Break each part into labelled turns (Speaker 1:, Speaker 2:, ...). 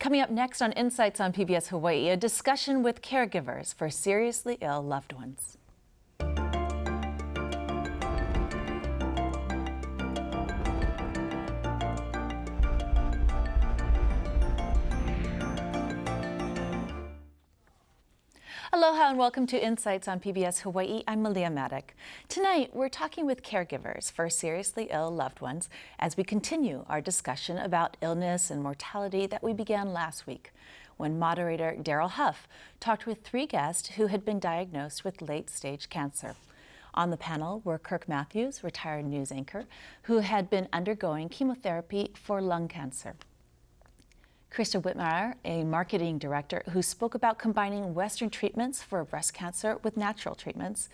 Speaker 1: Coming up next on Insights on PBS Hawaii, a discussion with caregivers for seriously ill loved ones. Aloha and welcome to Insights on PBS Hawaii. I'm Malia Maddock. Tonight, we're talking with caregivers for seriously ill loved ones as we continue our discussion about illness and mortality that we began last week when moderator Daryl Huff talked with 3 guests who had been diagnosed with late-stage cancer. On the panel were Kirk Matthews, retired news anchor, who had been undergoing chemotherapy for lung cancer. Krista Whitmire, a marketing director who spoke about combining Western treatments for breast cancer with natural treatments,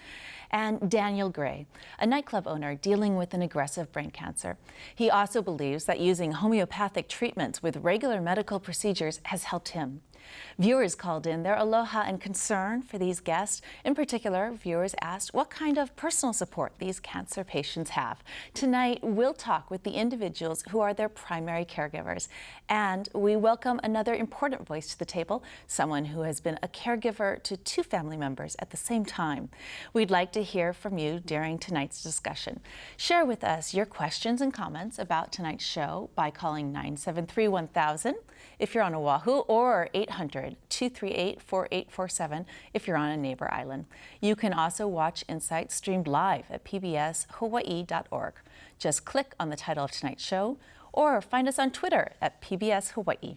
Speaker 1: and Daniel Gray, a nightclub owner dealing with an aggressive brain cancer. He also believes that using homeopathic treatments with regular medical procedures has helped him. Viewers called in their aloha and concern for these guests. In particular, viewers asked what kind of personal support these cancer patients have. Tonight, we'll talk with the individuals who are their primary caregivers. And we welcome another important voice to the table, someone who has been a caregiver to 2 family members at the same time. We'd like to hear from you during tonight's discussion. Share with us your questions and comments about tonight's show by calling 973-1000 if you're on Oahu, or 800-238-4847 if you're on a neighbor island. You can also watch Insights streamed live at pbshawaii.org. Just click on the title of tonight's show or find us on Twitter at PBS Hawaii.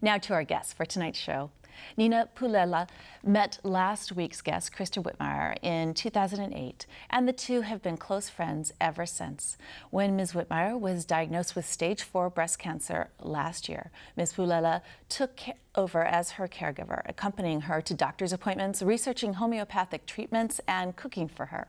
Speaker 1: Now to our guests for tonight's show. Nina Pulela met last week's guest, Krista Whitmire, in 2008, and the two have been close friends ever since. When Ms. Whitmire was diagnosed with stage 4 breast cancer last year, Ms. Pulela took over as her caregiver, accompanying her to doctor's appointments, researching homeopathic treatments, and cooking for her.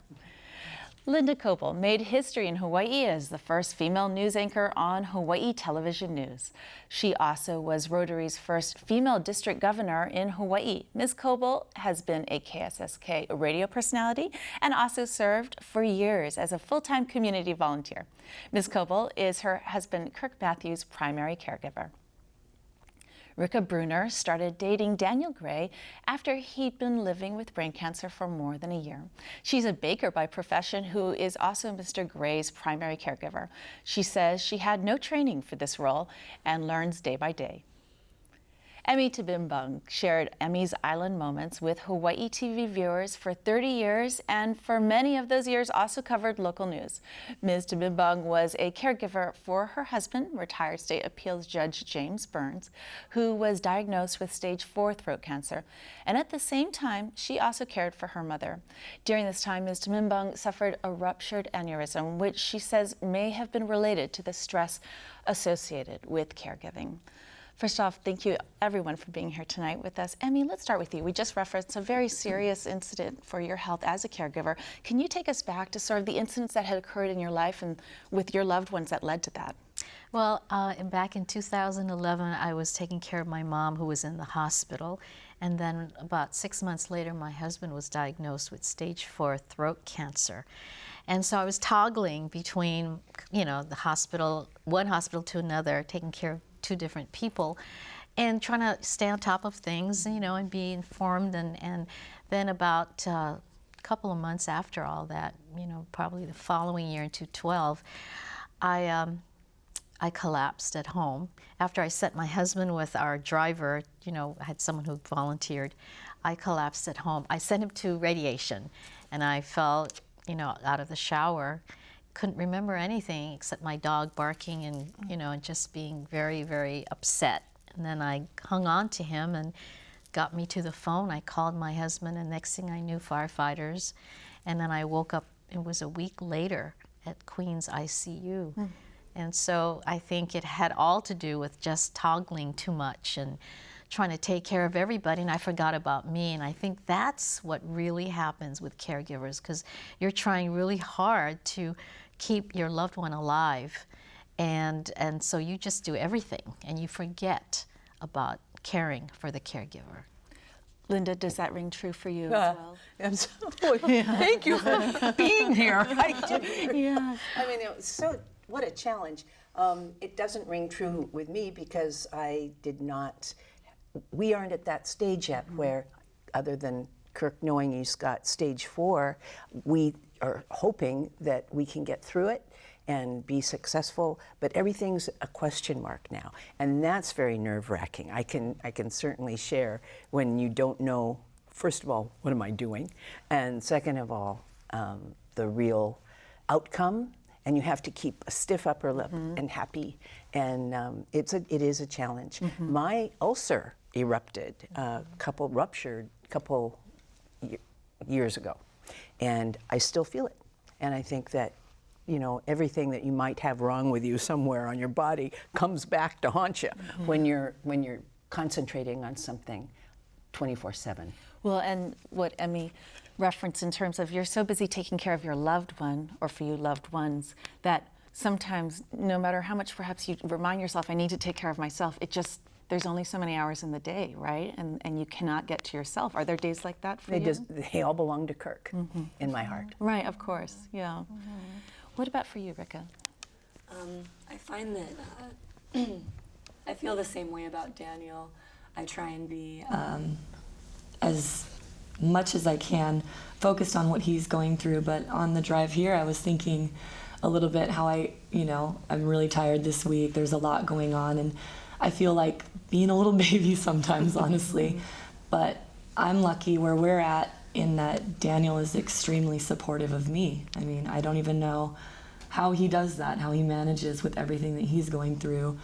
Speaker 1: Linda Coble made history in Hawaii as the first female news anchor on Hawaii television news. She also was Rotary's first female district governor in Hawaii. Ms. Coble has been a KSSK radio personality and also served for years as a full-time community volunteer. Ms. Coble is her husband Kirk Matthews' primary caregiver. Rika Bruner started dating Daniel Gray after he'd been living with brain cancer for more than a year. She's a baker by profession who is also Mr. Gray's primary caregiver. She says she had no training for this role and learns day by day. Emmy Tabimbang shared Emmy's Island moments with Hawaii TV viewers for 30 years, and for many of those years also covered local news. Ms. Tabimbang was a caregiver for her husband, retired state appeals judge James Burns, who was diagnosed with stage 4 throat cancer. And at the same time, she also cared for her mother. During this time, Ms. Tabimbang suffered a ruptured aneurysm, which she says may have been related to the stress associated with caregiving. First off, thank you everyone for being here tonight with us. Emmy, let's start with you. We just referenced a very serious incident for your health as a caregiver. Can you take us back to sort of the incidents that had occurred in your life and with your loved ones that led to that?
Speaker 2: Well, back in 2011, I was taking care of my mom who was in the hospital. And then about 6 months later, my husband was diagnosed with stage 4 throat cancer. And so I was toggling between, the hospital, one hospital to another, taking care of 2 different people and trying to stay on top of things, and be informed. And then about a couple of months after all that, probably the following year in 2012, I collapsed at home. After I sent my husband with our driver, I had someone who volunteered, I collapsed at home. I sent him to radiation, and I fell, out of the shower. Couldn't remember anything except my dog barking and, and just being very, very upset. And then I hung on to him and got me to the phone. I called my husband, and next thing I knew, firefighters. And then I woke up, it was a week later at Queens ICU. Mm. And so I think it had all to do with just toggling too much and trying to take care of everybody, and I forgot about me. And I think that's what really happens with caregivers, because you're trying really hard to keep your loved one alive, and so you just do everything and you forget about caring for the caregiver.
Speaker 1: Linda, does that ring true for you as well?
Speaker 3: Absolutely. Thank you for being here.
Speaker 1: Yeah.
Speaker 3: I mean, what a challenge. It doesn't ring true with me because we aren't at that stage yet where, other than Kirk knowing he's got stage 4, we are hoping that we can get through it and be successful, but everything's a question mark now, and that's very nerve-wracking. I can certainly share when you don't know, first of all, what am I doing, and second of all, the real outcome, and you have to keep a stiff upper lip and happy, and it is a challenge. My ulcer erupted, ruptured a couple years ago, and I still feel it, and I think that everything that you might have wrong with you somewhere on your body comes back to haunt you when you're concentrating on something 24/7.
Speaker 1: Well, and what Emmy referenced in terms of you're so busy taking care of your loved one, or for you loved ones, that sometimes no matter how much perhaps you remind yourself, I need to take care of myself, there's only so many hours in the day, right? And you cannot get to yourself. Are there days like that for you?
Speaker 3: They all belong to Kirk in my heart.
Speaker 1: Right, of course, yeah. What about for you, Rika?
Speaker 4: I find that I feel the same way about Daniel. I try and be as much as I can focused on what he's going through, but on the drive here I was thinking a little bit how I'm really tired this week. There's a lot going on, and I feel like being a little baby sometimes, honestly. But I'm lucky where we're at in that Daniel is extremely supportive of me. I mean, I don't even know how he does that, how he manages with everything that he's going through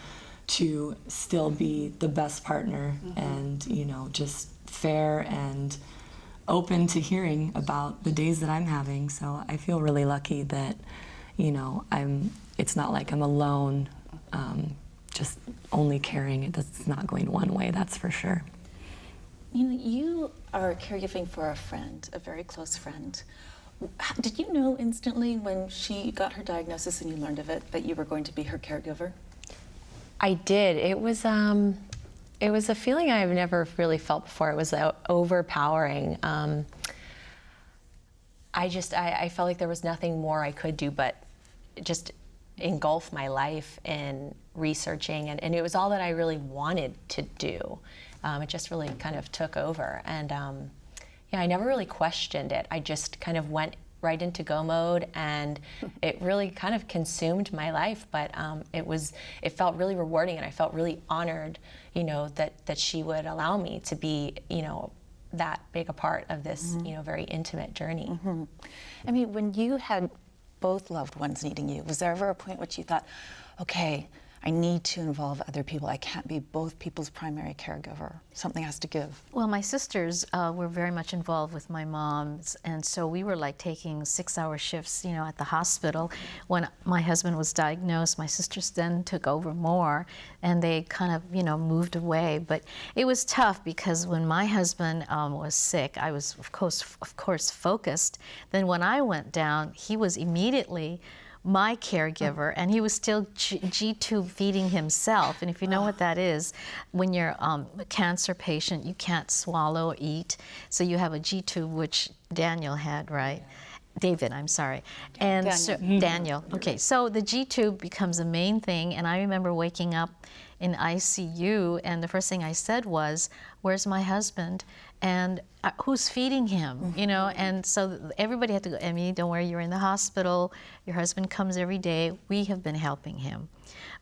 Speaker 4: to still be the best partner and, just fair and open to hearing about the days that I'm having. So I feel really lucky that, it's not like I'm alone, just only caring. It's not going one way, that's for sure.
Speaker 1: You are caregiving for a friend, a very close friend. Did you know instantly when she got her diagnosis and you learned of it that you were going to be her caregiver?
Speaker 5: I did. It was a feeling I've never really felt before. It was overpowering. I felt like there was nothing more I could do but just engulf my life in researching, and it was all that I really wanted to do. It just really kind of took over, and I never really questioned it. I just kind of went right into go mode, and it really kind of consumed my life, but it felt really rewarding, and I felt really honored, that she would allow me to be, that big a part of this, very intimate journey.
Speaker 1: I mean, when you had both loved ones needing you, was there ever a point which you thought, okay, I need to involve other people. I can't be both people's primary caregiver. Something has to give.
Speaker 2: Well, my sisters were very much involved with my mom, and so we were like taking 6-hour shifts, at the hospital. When my husband was diagnosed, my sisters then took over more, and they kind of, moved away. But it was tough because when my husband was sick, I was of course focused. Then when I went down, he was immediately my caregiver, and he was still G-tube feeding himself. And if you know what that is, when you're a cancer patient, you can't swallow or eat, so you have a G-tube, which Daniel had, right? David, I'm sorry. And
Speaker 1: Daniel.
Speaker 2: So, Daniel. Okay, so the G-tube becomes the main thing, and I remember waking up in ICU, and the first thing I said was, "Where's my husband? And who's feeding him?" And so everybody had to go, "Emmy, don't worry, you're in the hospital. Your husband comes every day. We have been helping him."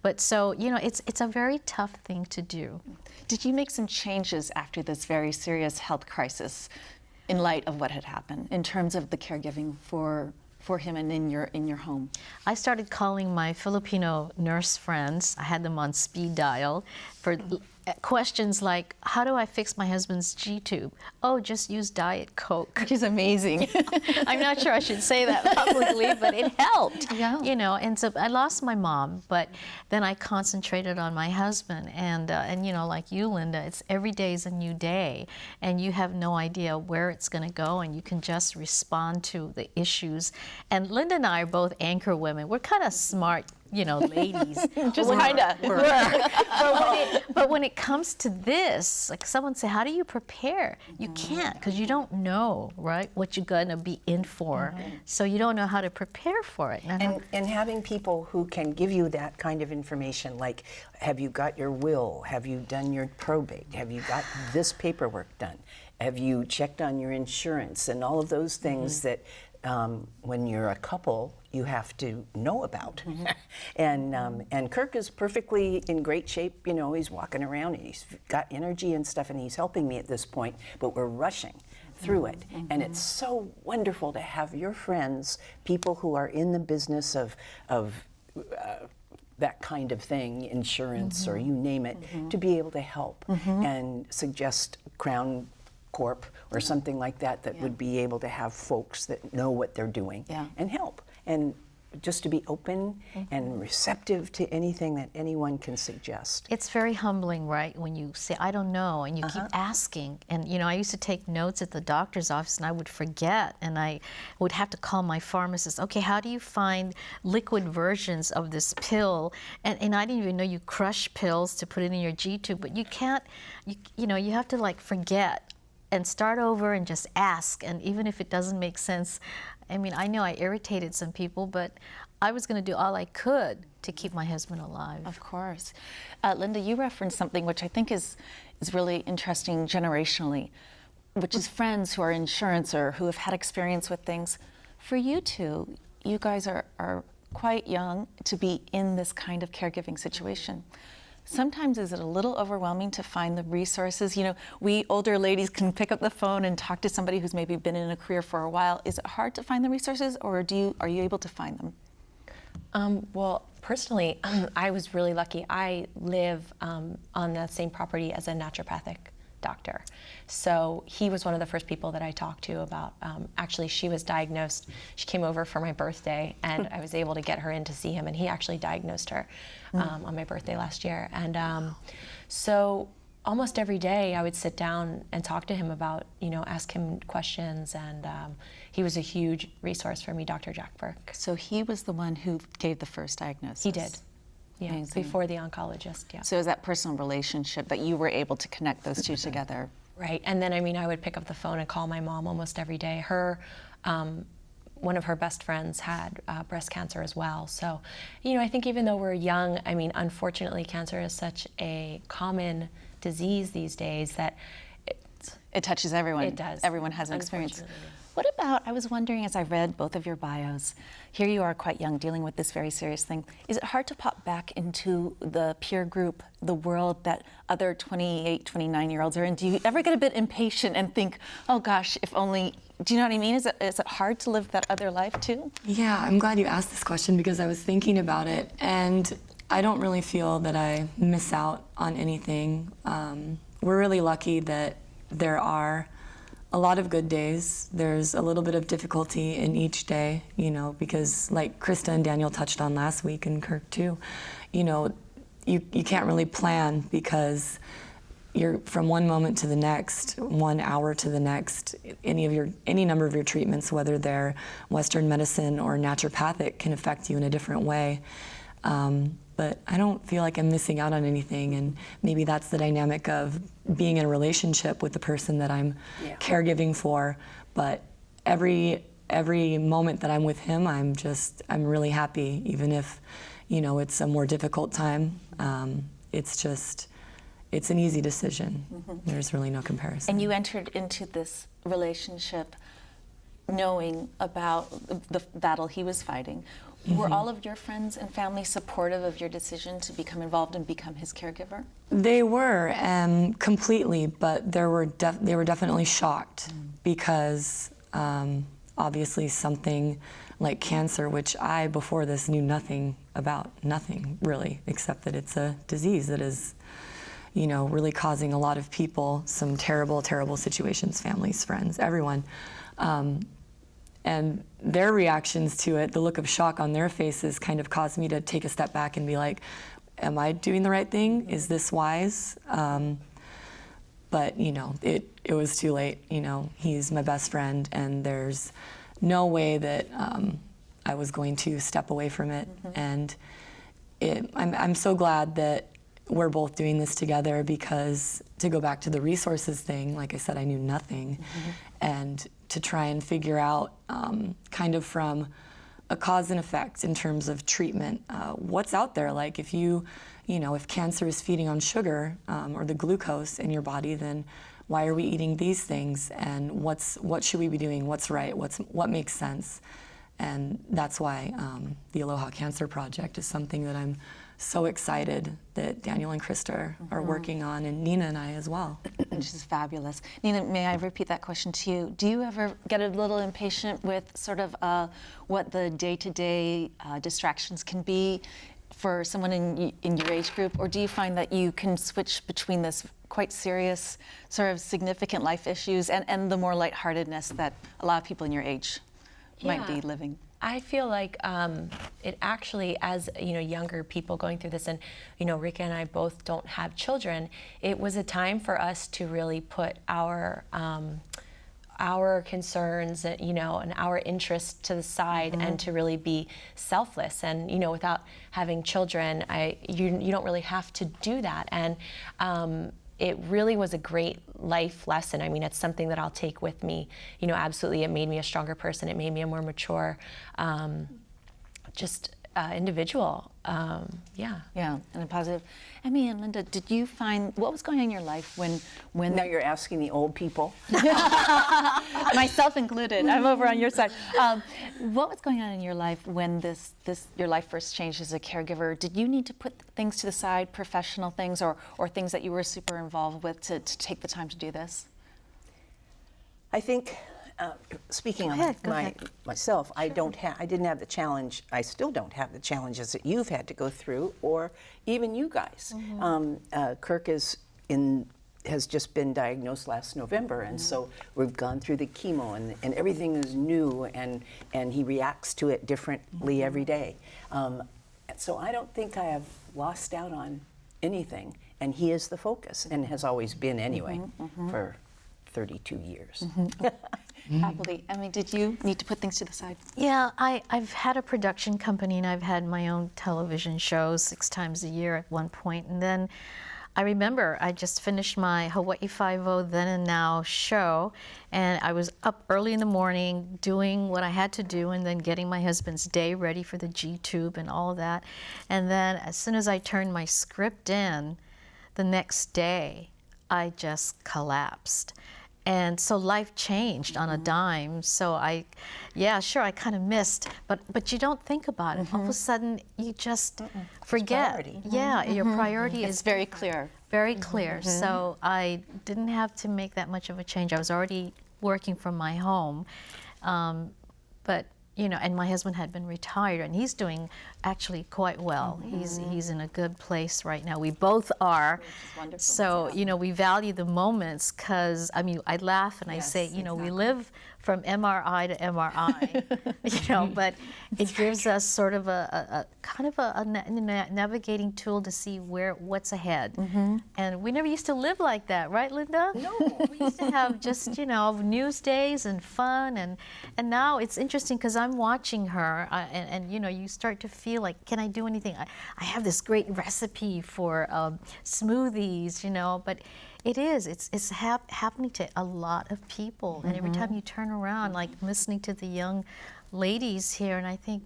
Speaker 2: But so, it's a very tough thing to do.
Speaker 1: Did you make some changes after this very serious health crisis in light of what had happened in terms of the caregiving for him and in your home?
Speaker 2: I started calling my Filipino nurse friends. I had them on speed dial for questions like, how do I fix my husband's G-tube? Oh, just use Diet Coke.
Speaker 1: Which is amazing.
Speaker 2: I'm not sure I should say that publicly, but it helped.
Speaker 1: Yeah.
Speaker 2: And so I lost my mom, but then I concentrated on my husband, and like you, Linda, it's every day is a new day, and you have no idea where it's going to go, and you can just respond to the issues. And Linda and I are both anchor women. We're kind of smart ladies.
Speaker 1: Just kinda.
Speaker 2: But when it comes to this, like someone say, how do you prepare? You can't, because you don't know, right, what you're gonna be in for. So you don't know how to prepare for it.
Speaker 3: And having people who can give you that kind of information, like, have you got your will? Have you done your probate? Have you got this paperwork done? Have you checked on your insurance? And all of those things that when you're a couple, you have to know about. And Kirk is perfectly in great shape. He's walking around and he's got energy and stuff, and he's helping me at this point, but we're rushing through it. And it's so wonderful to have your friends, people who are in the business of that kind of thing, insurance or you name it, to be able to help and suggest Crown Corp or something like that would be able to have folks that know what they're doing and help. And just to be open and receptive to anything that anyone can suggest.
Speaker 2: It's very humbling, right, when you say, I don't know, and you keep asking. And, I used to take notes at the doctor's office, and I would forget, and I would have to call my pharmacist, okay, how do you find liquid versions of this pill? And I didn't even know you crush pills to put it in your G-tube, but you can't, you have to, forget and start over and just ask. And even if it doesn't make sense, I know I irritated some people, but I was going to do all I could to keep my husband alive.
Speaker 1: Of course. Linda, you referenced something which I think is really interesting generationally, which is friends who are insurance or who have had experience with things. For you two, you guys are quite young to be in this kind of caregiving situation. Sometimes is it a little overwhelming to find the resources? We older ladies can pick up the phone and talk to somebody who's maybe been in a career for a while. Is it hard to find the resources, or are you able to find them?
Speaker 5: Well, personally, I was really lucky. I live on the same property as a naturopathic doctor. So he was one of the first people that I talked to about, actually she was diagnosed, she came over for my birthday and I was able to get her in to see him, and he actually diagnosed her on my birthday last year. And so almost every day I would sit down and talk to him about, ask him questions, and he was a huge resource for me, Dr. Jack Burke.
Speaker 1: So he was the one who gave the first diagnosis?
Speaker 5: He did. Yeah,
Speaker 1: Amazing.
Speaker 5: Before the oncologist, yeah.
Speaker 1: So is that personal relationship that you were able to connect those two together?
Speaker 5: Right, and then I would pick up the phone and call my mom almost every day. One of her best friends had breast cancer as well. So, I think even though we're young, unfortunately cancer is such a common disease these days that
Speaker 1: it touches everyone.
Speaker 5: It does.
Speaker 1: Everyone has an experience. What about, I was wondering as I read both of your bios, here you are quite young dealing with this very serious thing. Is it hard to pop back into the peer group, the world that other 28, 29-year-olds are in? Do you ever get a bit impatient and think, oh gosh, if only, do you know what I mean? Is it hard to live that other life too?
Speaker 4: Yeah, I'm glad you asked this question because I was thinking about it, and I don't really feel that I miss out on anything. We're really lucky that there are a lot of good days. There's a little bit of difficulty in each day, because like Krista and Daniel touched on last week, and Kirk too, you can't really plan because you're from one moment to the next, 1 hour to the next. Any number of your treatments, whether they're Western medicine or naturopathic, can affect you in a different way. But I don't feel like I'm missing out on anything, and maybe that's the dynamic of being in a relationship with the person that I'm caregiving for. But every moment that I'm with him, I'm really happy, even if, it's a more difficult time. It's an easy decision. There's really no comparison.
Speaker 1: And you entered into this relationship knowing about the battle he was fighting. Were all of your friends and family supportive of your decision to become involved and become his caregiver?
Speaker 4: They were completely, but they were definitely shocked because obviously something like cancer, which I before this knew nothing about, nothing really, except that it's a disease that is, really causing a lot of people some terrible, terrible situations, families, friends, everyone. And their reactions to it, the look of shock on their faces kind of caused me to take a step back and be like, am I doing the right thing? Is this wise? But, it was too late. He's my best friend, and there's no way that I was going to step away from it. And, I'm so glad that we're both doing this together, because to go back to the resources thing, like I said, I knew nothing. And to try and figure out kind of from a cause and effect in terms of treatment, what's out there. Like if if cancer is feeding on sugar or the glucose in your body, then why are we eating these things? And what should we be doing? What's right? What makes sense? And that's why the Aloha Cancer Project is something that I'm so excited that Daniel and Krista are working on, and Nina and I as well.
Speaker 1: Which is fabulous. Nina, may I repeat that question to you? Do you ever get a little impatient with sort of what the day-to-day distractions can be for someone in your age group, or do you find that you can switch between this quite serious, sort of significant life issues and the more lightheartedness that a lot of people in your age might be living?
Speaker 5: I feel like it actually, as younger people going through this, and Rika and I both don't have children, it was a time for us to really put our concerns, and our interests to the side, and to really be selfless. And without having children, you don't really have to do that. And it really was a great life lesson. I mean, it's something that I'll take with me. Absolutely, it made me a stronger person. It made me a more mature, individual. Yeah,
Speaker 1: and a positive. Emmy and Linda, did you find, what was going on in your life when
Speaker 3: Now you're asking the old people.
Speaker 1: myself included, I'm over on your side. What was going on in your life when your life first changed as a caregiver? Did you need to put things to the side, professional things, or things that you were super involved with to take the time to do this?
Speaker 3: I think, speaking of myself, I didn't have the challenge. I still don't have the challenges that you've had to go through, or even you guys. Kirk has just been diagnosed last November, and so we've gone through the chemo, and everything is new, and he reacts to it differently every day. So I don't think I have lost out on anything, and he is the focus, and has always been anyway for 32 years.
Speaker 1: Happily. Emmy, did you need to put things to the side?
Speaker 2: Yeah, I've had a production company, and I've had my own television shows 6 times a year at one point. And then I remember I just finished my Hawaii Five-0 Then and Now show, and I was up early in the morning doing what I had to do, and then getting my husband's day ready for the G-tube and all of that. And then as soon as I turned my script in, the next day, I just collapsed. And so life changed on a dime. So I kind of missed, but you don't think about it. All of a sudden, you just forget.
Speaker 3: Priority.
Speaker 2: Yeah, your priority
Speaker 1: It's
Speaker 2: is
Speaker 1: very clear.
Speaker 2: very clear. So I didn't have to make that much of a change. I was already working from my home, but and my husband had been retired, and he's doing actually quite well. He's in a good place right now. We both are.
Speaker 1: Wonderful.
Speaker 2: So we value the moments, because I laugh and I say we live from MRI to MRI, but it gives us sort of a kind of a navigating tool to see what's ahead. And we never used to live like that, right, Linda?
Speaker 3: No.
Speaker 2: We used to have just news days and fun, and now it's interesting because I'm watching her, and you start to feel like, can I do anything? I have this great recipe for smoothies, but it's happening to a lot of people. And every time you turn around, like listening to the young ladies here, and I think,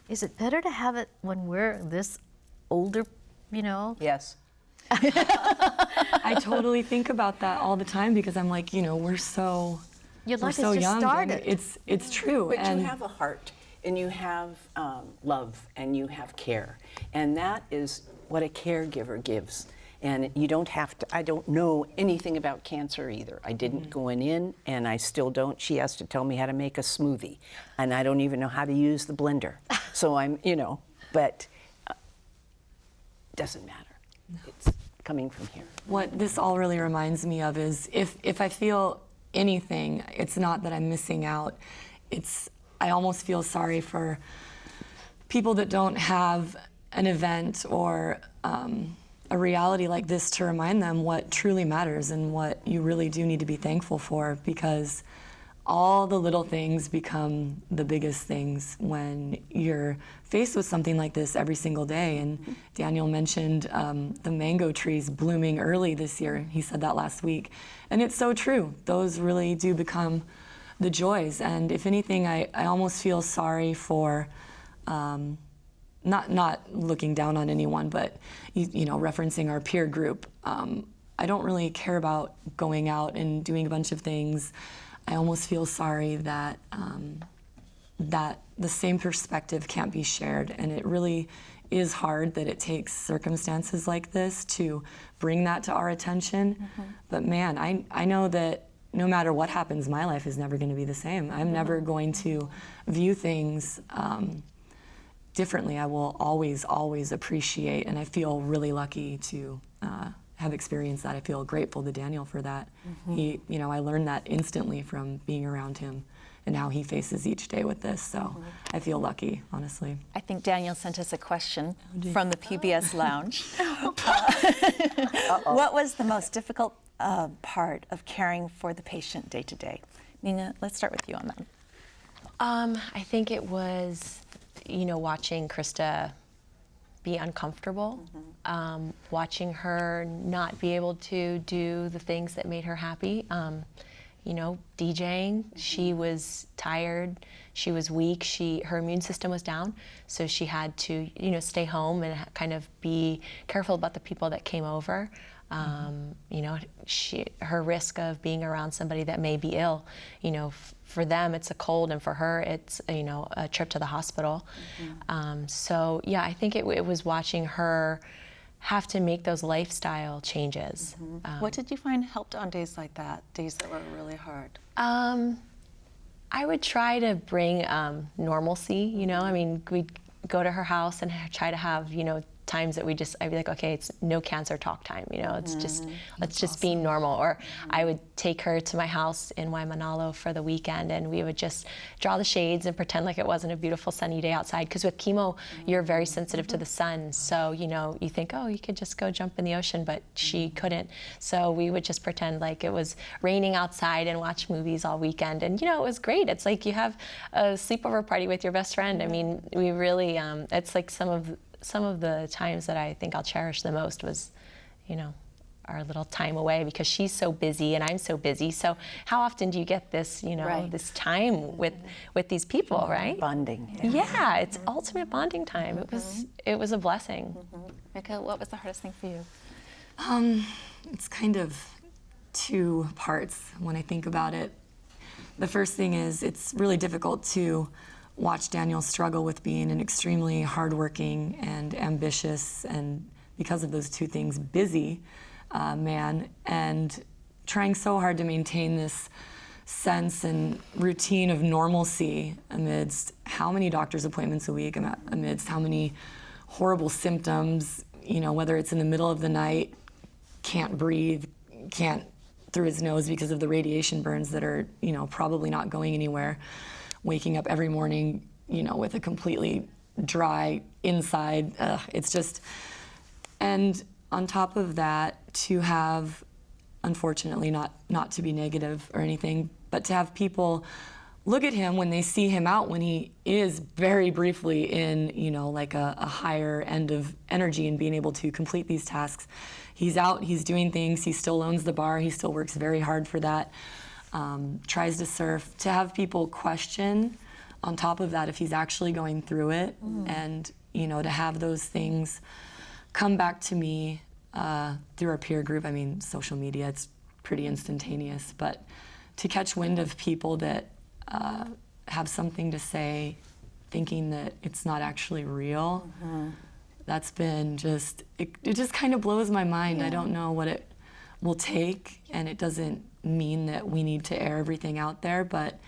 Speaker 2: is it better to have it when we're this older,
Speaker 3: Yes.
Speaker 4: I totally think about that all the time, because I'm like, we're so
Speaker 2: Your life
Speaker 4: so
Speaker 2: has just
Speaker 4: young.
Speaker 2: started.
Speaker 4: And it's true.
Speaker 3: But
Speaker 4: and
Speaker 3: you have a heart, and you have love, and you have care, and that is what a caregiver gives. And you don't have to. I don't know anything about cancer either. I didn't going in, and I still don't. She has to tell me how to make a smoothie, and I don't even know how to use the blender. So I'm, but doesn't matter. It's coming from here.
Speaker 4: what this all really reminds me of is if I feel anything, it's not that I'm missing out. I almost feel sorry for people that don't have an event or a reality like this to remind them what truly matters and what you really do need to be thankful for, because all the little things become the biggest things when you're faced with something like this every single day. And Daniel mentioned the mango trees blooming early this year. He said that last week. And it's so true. Those really do become the joys. And if anything, I almost feel sorry for, not looking down on anyone, but you know, referencing our peer group. I don't really care about going out and doing a bunch of things. I almost feel sorry that that the same perspective can't be shared, and it really is hard that it takes circumstances like this to bring that to our attention. But man, I know that no matter what happens, my life is never going to be the same. I'm never going to view things differently. I will always appreciate, and I feel really lucky to have experienced that. I feel grateful to Daniel for that. He, you know, I learned that instantly from being around him and how he faces each day with this. So I feel lucky, honestly.
Speaker 1: I think Daniel sent us a question from the PBS Lounge. What was the most difficult part of caring for the patient day to day? Nina, let's start with you on that.
Speaker 5: I think it was, you know, watching Krista be uncomfortable, watching her not be able to do the things that made her happy. You know, DJing, she was tired, she was weak, her immune system was down, so she had to, you know, stay home and kind of be careful about the people that came over. You know, her risk of being around somebody that may be ill, you know, for them it's a cold, and for her it's, you know, a trip to the hospital. So yeah, I think it was watching her have to make those lifestyle changes.
Speaker 1: What did you find helped on days like that, days that were really hard?
Speaker 5: I would try to bring normalcy, you know. I mean, we'd go to her house and try to have, you know, times that I'd be like, okay, it's no cancer talk time, you know, it's just, let's just be normal. Or I would take her to my house in Waimanalo for the weekend, and we would just draw the shades and pretend like it wasn't a beautiful sunny day outside. Because with chemo, you're very sensitive to the sun. So, you know, you think, oh, you could just go jump in the ocean, but she couldn't. So we would just pretend like it was raining outside and watch movies all weekend. And, you know, it was great. It's like you have a sleepover party with your best friend. I mean, we really, it's like some of the times that I think I'll cherish the most was, you know, our little time away, because she's so busy and I'm so busy. So how often do you get this, you know, this time with these people, right?
Speaker 3: Bonding.
Speaker 5: Yeah, it's ultimate bonding time. It was a blessing.
Speaker 1: Mika, what was the hardest thing for you?
Speaker 4: It's kind of two parts when I think about it. The first thing is it's really difficult to watch Daniel struggle with being an extremely hardworking and ambitious, and because of those two things, busy man, and trying so hard to maintain this sense and routine of normalcy amidst how many doctor's appointments a week, amidst how many horrible symptoms, you know, whether it's in the middle of the night, can't breathe, can't through his nose because of the radiation burns that are, you know, probably not going anywhere. Waking up every morning, you know, with a completely dry inside. It's just, and on top of that, to have, unfortunately, not to be negative or anything, but to have people look at him when they see him out, when he is very briefly in, you know, like a higher end of energy and being able to complete these tasks. He's out, he's doing things, he still owns the bar, he still works very hard for that. Tries to surf, to have people question on top of that if he's actually going through it, and, you know, to have those things come back to me through our peer group. I mean, social media, it's pretty instantaneous, but to catch wind of people that have something to say, thinking that it's not actually real, that's been just, it just kind of blows my mind. I don't know what it will take, and it doesn't mean that we need to air everything out there, but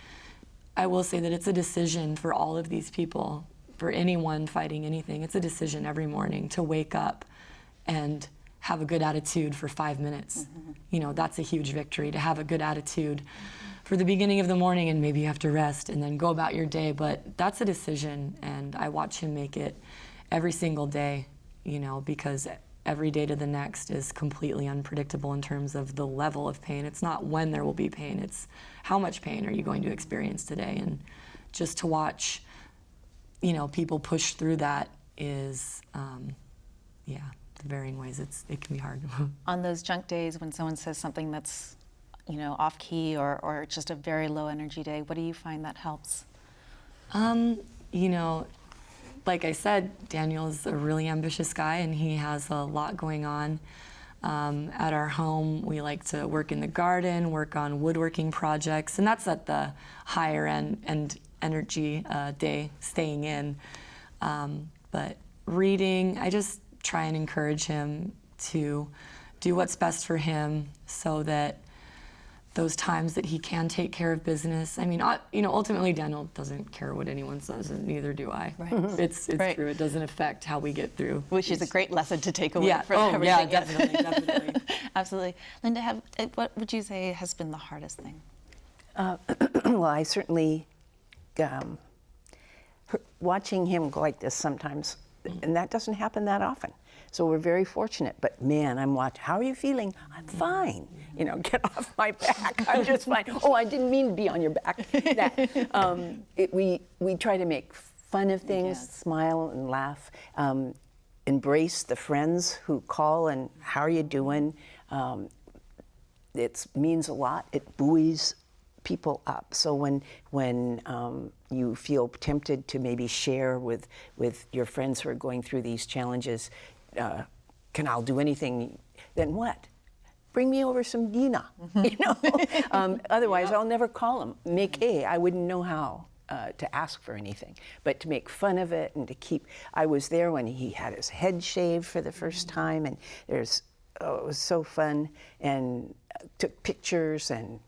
Speaker 4: I will say that it's a decision for all of these people, for anyone fighting anything. It's a decision every morning to wake up and have a good attitude for 5 minutes. You know, that's a huge victory, to have a good attitude for the beginning of the morning, and maybe you have to rest and then go about your day, but that's a decision, and I watch him make it every single day, you know, because every day to the next is completely unpredictable in terms of the level of pain. It's not when there will be pain, it's how much pain are you going to experience today. And just to watch, people push through that is, the varying ways, it can be hard.
Speaker 1: On those junk days when someone says something that's, off key or just a very low energy day, what do you find that helps?
Speaker 4: Like I said, Daniel's a really ambitious guy and he has a lot going on. At our home, we like to work in the garden, work on woodworking projects, and that's at the higher end energy day, staying in. But reading, I just try and encourage him to do what's best for him so that those times that he can take care of business. I mean, ultimately Daniel doesn't care what anyone says, and neither do I.
Speaker 1: Right.
Speaker 4: It's
Speaker 1: Right.
Speaker 4: true. It doesn't affect how we get through.
Speaker 1: Which is a great lesson to take away
Speaker 4: Yeah.
Speaker 1: from everything.
Speaker 4: Yeah, definitely.
Speaker 1: Absolutely. Linda, what would you say has been the hardest thing?
Speaker 3: Well, I certainly, watching him go like this sometimes, and that doesn't happen that often. So we're very fortunate, but man, I'm watching, how are you feeling? I'm fine. Get off my back, I'm just fine. Oh, I didn't mean to be on your back. We try to make fun of things,
Speaker 1: Yes.
Speaker 3: smile and laugh, embrace the friends who call and how are you doing? It means a lot, it buoys people up. So when you feel tempted to maybe share with your friends who are going through these challenges, I'll do anything, then what? Bring me over some Dina, Otherwise, I'll never call him. I wouldn't know how to ask for anything. But to make fun of it and to I was there when he had his head shaved for the first time, and it was so fun, and took pictures, and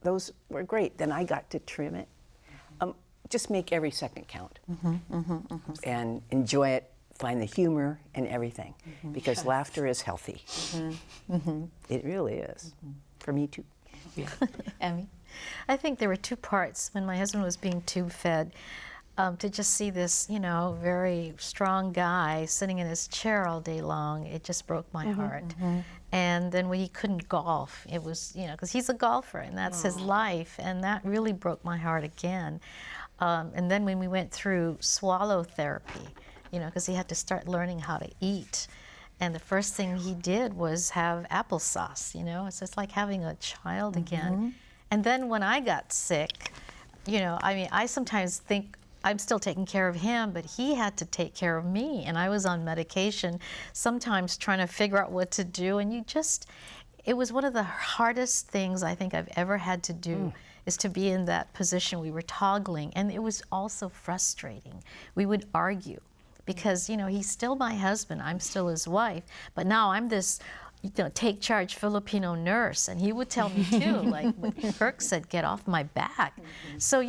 Speaker 3: those were great. Then I got to trim it. Just make every second count and enjoy it. Find the humor in everything, because laughter is healthy. It really is. For me too.
Speaker 4: Yeah.
Speaker 1: Emmy?
Speaker 2: I think there were two parts when my husband was being tube fed. To just see this, very strong guy sitting in his chair all day long, it just broke my heart. And then when he couldn't golf, it was, because he's a golfer and that's his life, and that really broke my heart again. And then when we went through swallow therapy, because he had to start learning how to eat. And the first thing he did was have applesauce, It's just like having a child again. And then when I got sick, I sometimes think I'm still taking care of him, but he had to take care of me. And I was on medication, sometimes trying to figure out what to do. And it was one of the hardest things I think I've ever had to do, is to be in that position. We were toggling, and it was also frustrating. We would argue. Because, he's still my husband, I'm still his wife, but now I'm this, take charge Filipino nurse, and he would tell me too, like what Kirk said, get off my back. So,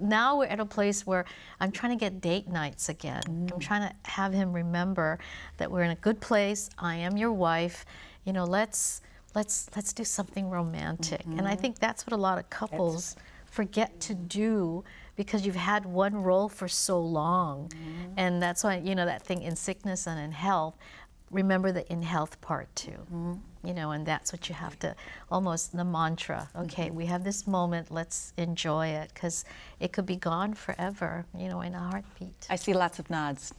Speaker 2: now we're at a place where I'm trying to get date nights again. I'm trying to have him remember that we're in a good place, I am your wife, let's do something romantic. And I think that's what a lot of couples forget to do, because you've had one role for so long. And that's why, that thing in sickness and in health, remember the in health part too. And that's what you have to, almost the mantra, okay, we have this moment, let's enjoy it, because it could be gone forever, in a heartbeat.
Speaker 1: I see lots of nods.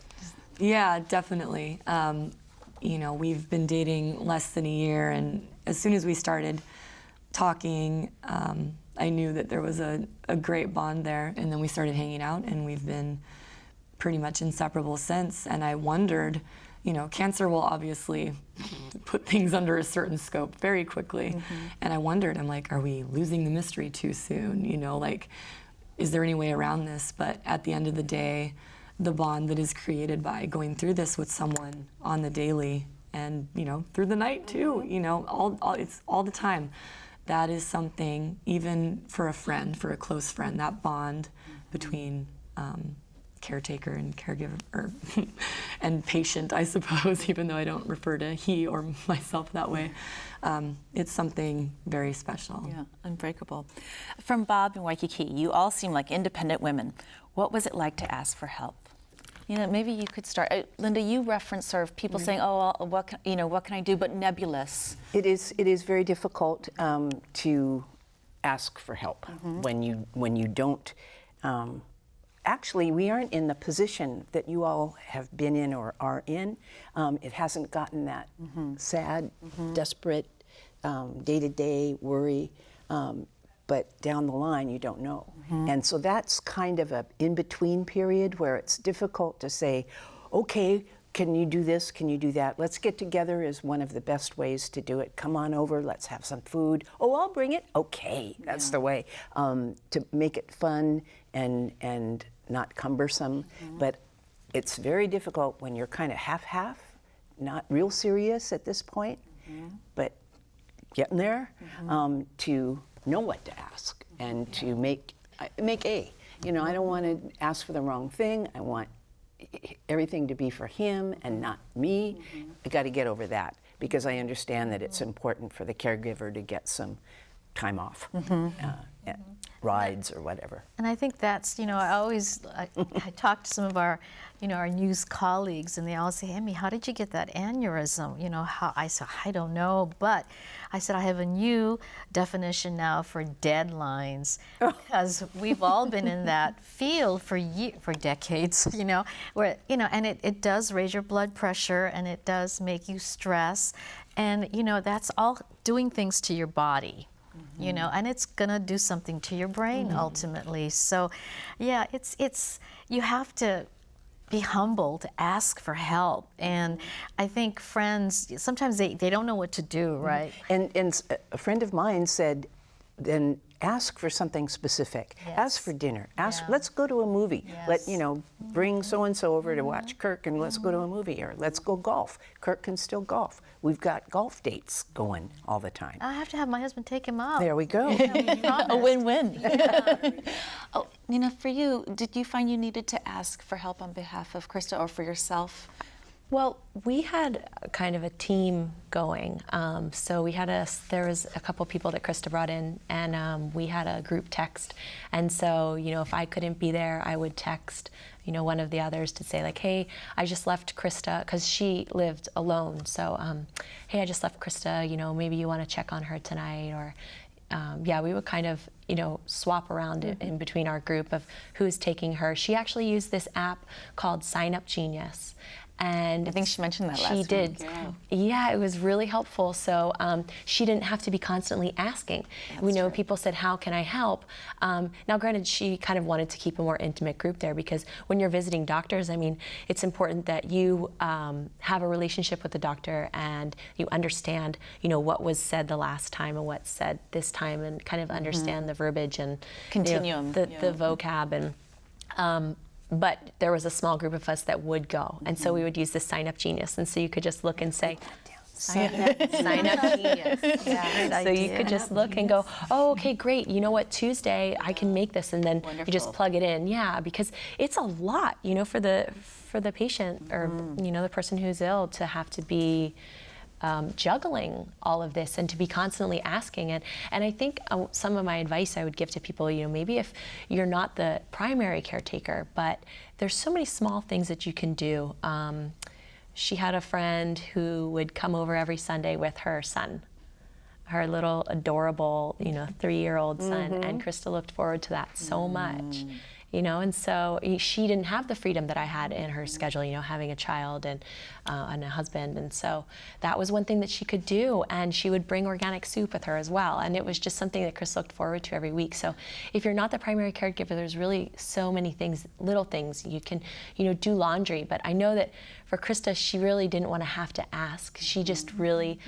Speaker 4: Yeah, definitely. We've been dating less than a year, and as soon as we started talking, I knew that there was a great bond there, and then we started hanging out, and we've been pretty much inseparable since. And I wondered, cancer will obviously put things under a certain scope very quickly. And I wondered, I'm like, are we losing the mystery too soon? Is there any way around this? But at the end of the day, the bond that is created by going through this with someone on the daily, and through the night too, it's all the time. That is something, even for a friend, for a close friend, that bond between caretaker and caregiver, and patient, I suppose, even though I don't refer to he or myself that way. It's something very special.
Speaker 1: Yeah, unbreakable. From Bob and Waikiki, you all seem like independent women. What was it like to ask for help? You know, maybe you could start. Linda, you referenced sort of people saying, "Oh, what can I do?" But nebulous.
Speaker 3: It is very difficult to ask for help when you don't. Actually, we aren't in the position that you all have been in or are in. It hasn't gotten that sad, desperate, day-to-day worry. But down the line, you don't know. And so that's kind of a in-between period where it's difficult to say, okay, can you do this? Can you do that? Let's get together is one of the best ways to do it. Come on over, let's have some food. Oh, I'll bring it. Okay, that's the way. To make it fun and not cumbersome. But it's very difficult when you're kind of half-half, not real serious at this point, but getting there, to know what to ask and to make A. You know, I don't want to ask for the wrong thing. I want everything to be for him and not me. I got to get over that because I understand that it's important for the caregiver to get some time off, rides or whatever.
Speaker 2: And I think that's, you know, I talk to some of our, you know, our news colleagues, and they all say, Amy, how did you get that aneurysm? You know, how? I said, I don't know, but I said, I have a new definition now for deadlines, because we've all been in that field for decades, you know, where, you know, and it does raise your blood pressure, and it does make you stress, and, you know, that's all doing things to your body. You know, and it's gonna do something to your brain ultimately. So, yeah, it's you have to be humble to ask for help. And I think friends sometimes they don't know what to do, right?
Speaker 3: And a friend of mine said, then ask for something specific.
Speaker 2: Yes.
Speaker 3: Ask for dinner. Ask.
Speaker 2: Yeah.
Speaker 3: Let's go to a movie.
Speaker 2: Yes.
Speaker 3: Bring so and so over to watch Kirk, and let's go to a movie, or let's go golf. Kirk can still golf. We've got golf dates going all the time.
Speaker 2: I have to have my husband take him out.
Speaker 3: There we go.
Speaker 1: A win-win. Oh, you know, for you, did you find you needed to ask for help on behalf of Krista or for yourself?
Speaker 5: Well, we had kind of a team going. So there was a couple people that Krista brought in, and we had a group text. And so, you know, if I couldn't be there, I would text, you know, one of the others to say like, hey, I just left Krista, because she lived alone. So, hey, I just left Krista, you know, maybe you want to check on her tonight, or yeah, we would kind of, you know, swap around in between our group of who's taking her. She actually used this app called Sign Up Genius. And
Speaker 1: I think she mentioned that last
Speaker 5: She
Speaker 1: week.
Speaker 5: did. Yeah, it was really helpful. So she didn't have to be constantly asking. We know people said, how can I help? Now, granted, she kind of wanted to keep a more intimate group there, because when you're visiting doctors, I mean, it's important that you have a relationship with the doctor and you understand, you know, what was said the last time and what's said this time, and kind of understand the verbiage and
Speaker 1: Continuum.
Speaker 5: the vocab. And but there was a small group of us that would go, and so we would use the Sign Up Genius, and so you could just look and say, Sign Up Genius. Yeah. So you could just look and go, oh, okay, great. You know what? Tuesday I can make this, and then you just plug it in. Yeah, because it's a lot, you know, for the patient or you know, the person who's ill to have to be juggling all of this and to be constantly asking. And I think some of my advice I would give to people, you know, maybe if you're not the primary caretaker, but there's so many small things that you can do. She had a friend who would come over every Sunday with her son, her little adorable, you know, 3-year-old son, and Krista looked forward to that so much. You know, and so she didn't have the freedom that I had in her schedule, you know, having a child and a husband. And so that was one thing that she could do. And she would bring organic soup with her as well. And it was just something that Chris looked forward to every week. So if you're not the primary caregiver, there's really so many things, little things. You can, you know, do laundry. But I know that for Krista, she really didn't want to have to ask. She just really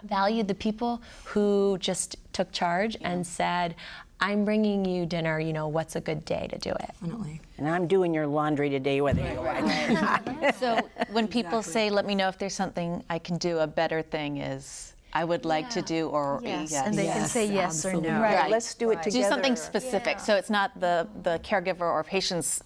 Speaker 5: valued the people who just took charge and said, I'm bringing you dinner, you know, what's a good day to do it?
Speaker 4: Definitely.
Speaker 3: And I'm doing your laundry today, whether you like it or not.
Speaker 1: So when people say, let me know if there's something I can do, a better thing is, I would like to do, or
Speaker 2: Yes,
Speaker 1: yes.
Speaker 2: and they can say yes or no.
Speaker 3: Right. Let's do it together.
Speaker 1: Do something specific. So it's not the caregiver or patient's,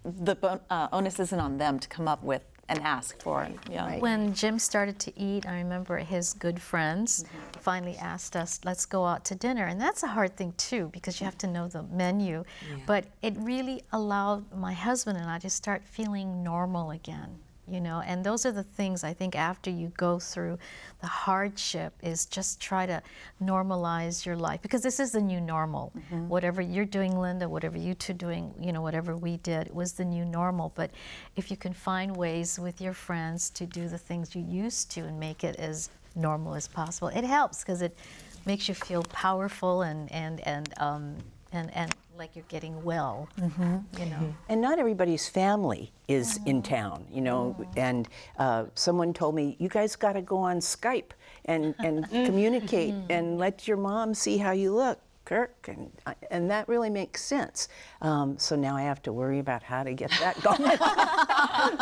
Speaker 1: the onus isn't on them to come up with and ask for. Yeah.
Speaker 3: Right.
Speaker 2: When Jim started to eat, I remember his good friends finally asked us, let's go out to dinner. And that's a hard thing too, because you have to know the menu. But it really allowed my husband and I to start feeling normal again. You know, and those are the things I think after you go through the hardship is just try to normalize your life, because this is the new normal. Whatever you're doing, Linda, whatever you two doing, you know, whatever we did, it was the new normal. But if you can find ways with your friends to do the things you used to and make it as normal as possible, it helps, because it makes you feel powerful and like you're getting well, you know.
Speaker 3: And not everybody's family is in town, you know, and someone told me, you guys got to go on Skype and communicate and let your mom see how you look, Kirk, and that really makes sense. So now I have to worry about how to get that going.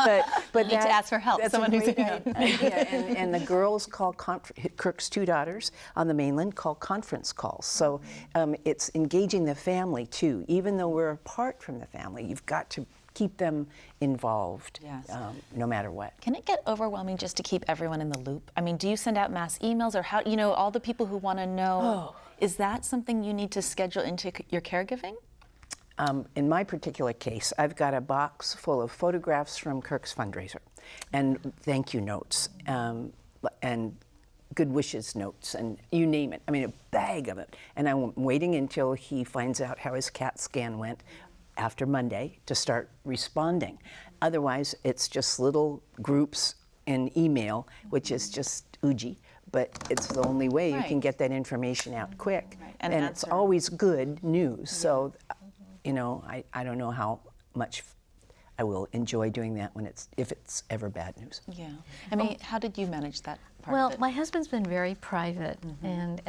Speaker 3: but
Speaker 1: You need to ask for help.
Speaker 3: That's
Speaker 1: Someone
Speaker 3: a
Speaker 1: who's
Speaker 3: great idea. And the girls call Kirk's two daughters on the mainland call conference calls. So it's engaging the family too. Even though we're apart from the family, you've got to keep them involved, no matter what.
Speaker 1: Can it get overwhelming just to keep everyone in the loop? I mean, do you send out mass emails, or how, you know, all the people who want to know? Is that something you need to schedule into your caregiving?
Speaker 3: In my particular case, I've got a box full of photographs from Kirk's fundraiser and thank you notes and good wishes notes and you name it. I mean, a bag of it. And I'm waiting until he finds out how his CAT scan went after Monday to start responding. Otherwise, it's just little groups in email, which is just Uji. But it's the only way you can get that information out quick. And it's always good news. So, you know, I don't know how much I will enjoy doing that if it's ever bad news.
Speaker 1: Yeah. I mean, how did you manage that part
Speaker 2: Well,
Speaker 1: of it?
Speaker 2: my husband's been very private, and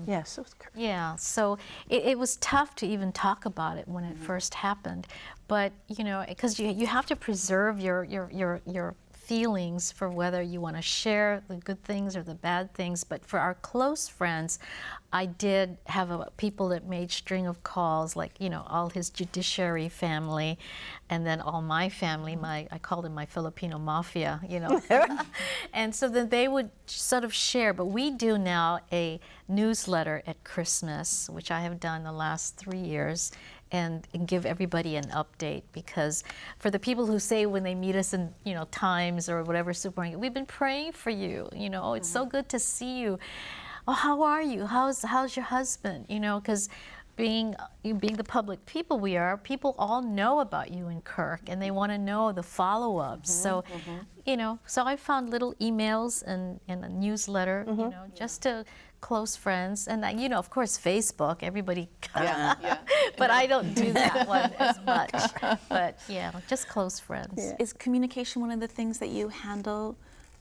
Speaker 3: Yeah, so it's Kirk.
Speaker 2: yeah, so it was tough to even talk about it when it first happened. But you know, because you have to preserve your feelings for whether you want to share the good things or the bad things. But for our close friends, I did have people that made string of calls, like, you know, all his judiciary family, and then all my family. I called them my Filipino mafia, you know. And so then they would sort of share. But we do now a newsletter at Christmas, which I have done the last 3 years. And give everybody an update, because for the people who say when they meet us in, you know, Times or whatever supermarket, we've been praying for you, you know, oh, it's so good to see you. Oh, how are you? How's your husband? You know, because being the public people we are, people all know about you and Kirk, and they want to know the follow-ups. So, you know, so I found little emails and a newsletter, you know, just to close friends, and you know, of course, Facebook. Everybody, but I don't do that one as much. But yeah, just close friends.
Speaker 3: Yeah.
Speaker 1: Is communication one of the things that you handle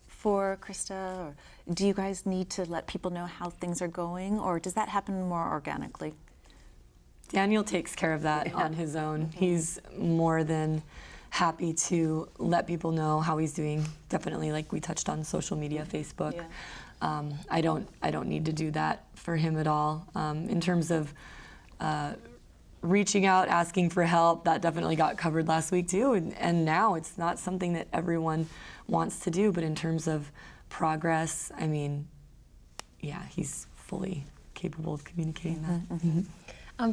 Speaker 1: for Krista, or do you guys need to let people know how things are going, or does that happen more organically?
Speaker 4: Daniel takes care of that on his own. He's more than happy to let people know how he's doing. Definitely, like we touched on, social media, Facebook. I don't need to do that for him at all. In terms of reaching out, asking for help, that definitely got covered last week too. And now it's not something that everyone wants to do, but in terms of progress, I mean, yeah, he's fully capable of communicating that.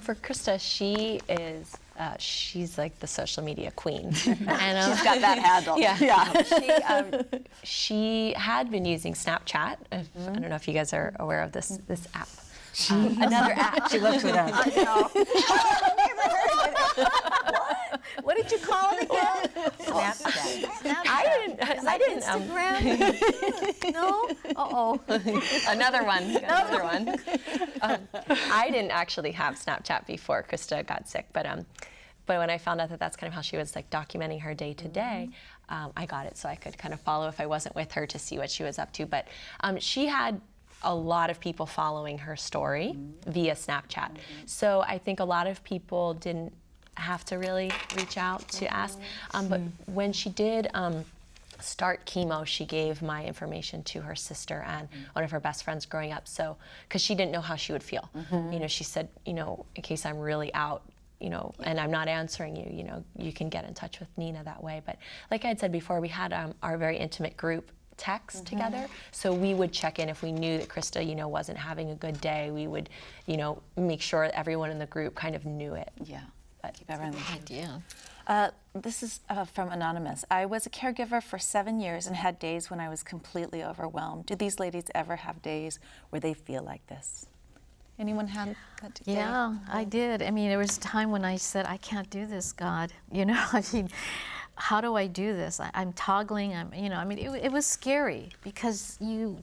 Speaker 5: For Krista, she's like the social media queen. And
Speaker 1: She's got that handled.
Speaker 5: She had been using Snapchat. I don't know if you guys are aware of this app. Another app.
Speaker 3: She looks it up.
Speaker 1: What did you call it again?
Speaker 3: Snapchat.
Speaker 5: I didn't.
Speaker 2: Instagram? No? Uh-oh.
Speaker 5: Another one. I didn't actually have Snapchat before Krista got sick, but when I found out that that's kind of how she was like documenting her day to day, I got it so I could kind of follow if I wasn't with her to see what she was up to. But she had a lot of people following her story via Snapchat. So I think a lot of people didn't have to really reach out to ask. But when she did start chemo, she gave my information to her sister and one of her best friends growing up. So, because she didn't know how she would feel. You know, she said, you know, in case I'm really out, and I'm not answering you, you can get in touch with Nina that way. But like I had said before, we had our very intimate group text together, so we would check in if we knew that Krista, wasn't having a good day. We would, make sure everyone in the group kind of knew it.
Speaker 1: Yeah.
Speaker 5: But
Speaker 1: Keep everyone.
Speaker 2: idea.
Speaker 1: This is from Anonymous. I was a caregiver for 7 years and had days when I was completely overwhelmed. Do these ladies ever have days where they feel like this? Anyone had that day?
Speaker 2: Yeah, I did. I mean, there was a time when I said, I can't do this, God. I mean, how do I do this? I'm toggling. It was scary because you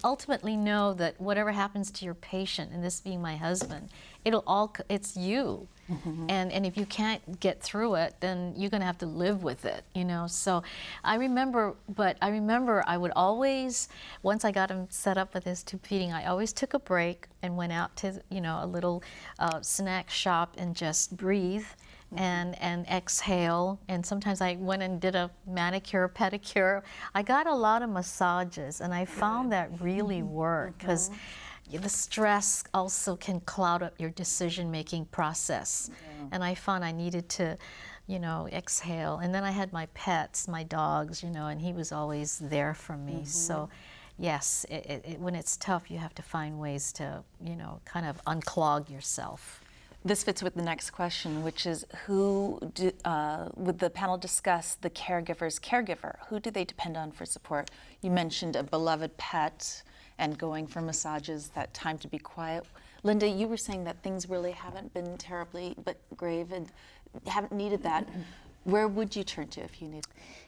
Speaker 2: ultimately know that whatever happens to your patient, and this being my husband, it's you. And if you can't get through it, then you're going to have to live with it, So I remember I would always, once I got him set up with his tube feeding, I always took a break and went out to, a little snack shop and just breathe and exhale. And sometimes I went and did a manicure, pedicure. I got a lot of massages, and I found that really worked because the stress also can cloud up your decision-making process. And I found I needed to, exhale. And then I had my pets, my dogs, and he was always there for me. So yes, when it's tough, you have to find ways to, kind of unclog yourself.
Speaker 1: This fits with the next question, which is would the panel discuss the caregiver's caregiver? Who do they depend on for support? You mentioned a beloved pet and going for massages, that time to be quiet. Linda, you were saying that things really haven't been terribly grave and haven't needed that. Where would you turn to if you need?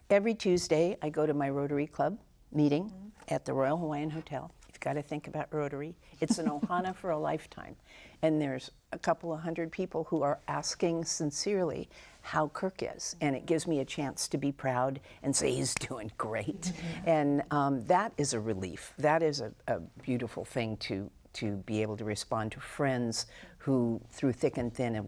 Speaker 3: Every Tuesday, I go to my Rotary Club meeting at the Royal Hawaiian Hotel. You've got to think about Rotary. It's an ohana for a lifetime. And there's a couple of hundred people who are asking sincerely how Kirk is. And it gives me a chance to be proud and say he's doing great. And that is a relief. That is a beautiful thing to be able to respond to friends who, through thick and thin,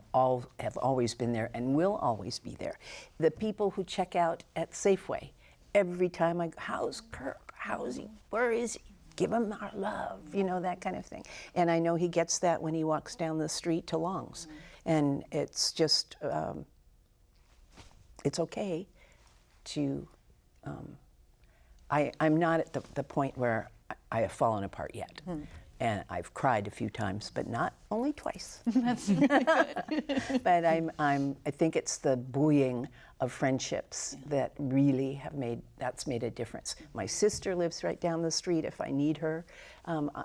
Speaker 3: have always been there and will always be there. The people who check out at Safeway, every time I go, how's Kirk? How is he? Where is he? Give him our love, that kind of thing. And I know he gets that when he walks down the street to Long's. And it's just, it's okay to, I'm not at the point where I have fallen apart yet. And I've cried a few times, but not only twice.
Speaker 1: That's really good.
Speaker 3: But I think it's the buoying of friendships that really that's made a difference. My sister lives right down the street if I need her,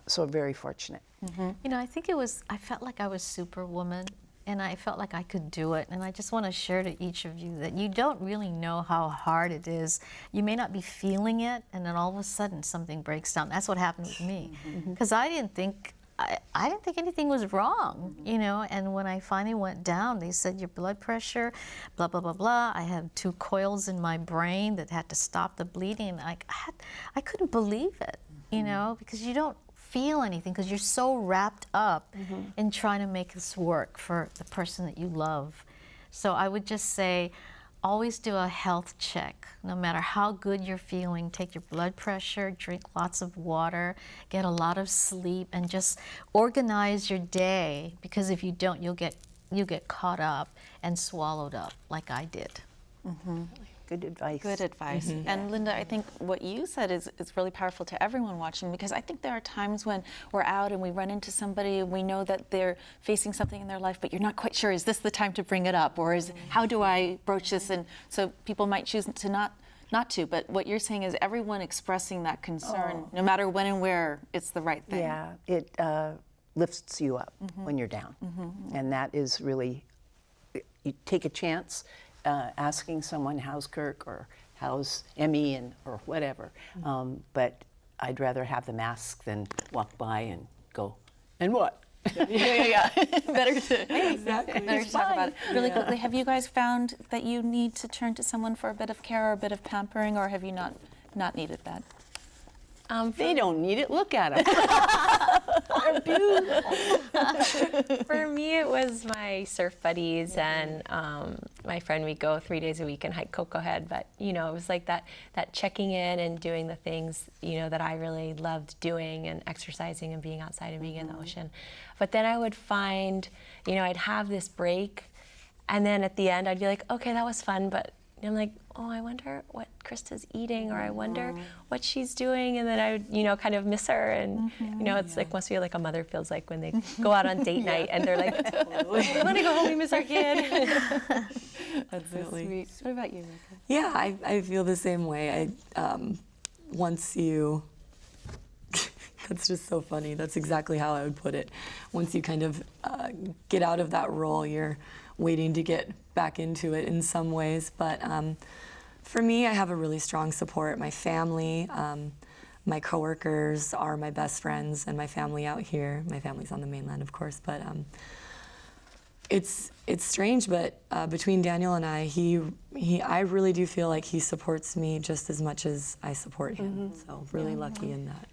Speaker 3: so I'm very fortunate.
Speaker 2: I think I felt like I was Superwoman, and I felt like I could do it. And I just want to share to each of you that you don't really know how hard it is. You may not be feeling it, and then all of a sudden something breaks down. That's what happened with me, because I didn't think anything was wrong, And when I finally went down, they said your blood pressure, blah blah blah blah. I have 2 coils in my brain that had to stop the bleeding, and I couldn't believe it, because you don't feel anything because you're so wrapped up in trying to make this work for the person that you love. So I would just say, always do a health check. No matter how good you're feeling, take your blood pressure, drink lots of water, get a lot of sleep, and just organize your day, because if you don't, you get caught up and swallowed up like I did.
Speaker 3: Good advice.
Speaker 1: Good advice. And Linda, I think what you said is really powerful to everyone watching, because I think there are times when we're out and we run into somebody and we know that they're facing something in their life, but you're not quite sure, is this the time to bring it up, or how do I broach this? And so people might choose to not to, but what you're saying is everyone expressing that concern, no matter when and where, it's the right thing.
Speaker 3: Yeah, it lifts you up when you're down. And that is really, you take a chance asking someone, how's Kirk, or how's Emmy, or whatever. But I'd rather have them ask than walk by and go, and what?
Speaker 1: Yeah. Better to
Speaker 4: Exactly.
Speaker 1: talk about it. Really quickly, have you guys found that you need to turn to someone for a bit of care or a bit of pampering, or have you not needed that?
Speaker 3: They don't need it. Look at them.
Speaker 1: They're beautiful.
Speaker 5: For me, it was my surf buddies and my friend. We go 3 days a week and hike Cocoa Head. But it was like that checking in and doing the things that I really loved doing, and exercising and being outside and being in the ocean. But then I would find, I'd have this break, and then at the end I'd be like, okay, that was fun, but I'm like, oh, I wonder what Krista's eating, or I wonder what she's doing, and then I would, kind of miss her, and it's like must be like a mother feels like when they go out on date night and they're like, I want to go home, we miss our kid.
Speaker 1: That's so sweet. What about you, Rebecca?
Speaker 4: Yeah, I feel the same way. Once you, that's just so funny. That's exactly how I would put it. Once you kind of get out of that role, you're waiting to get back into it in some ways. But for me, I have a really strong support. My family, my coworkers are my best friends, and my family out here. My family's on the mainland, of course, but it's strange. But between Daniel and I I really do feel like he supports me just as much as I support him. So really lucky in that.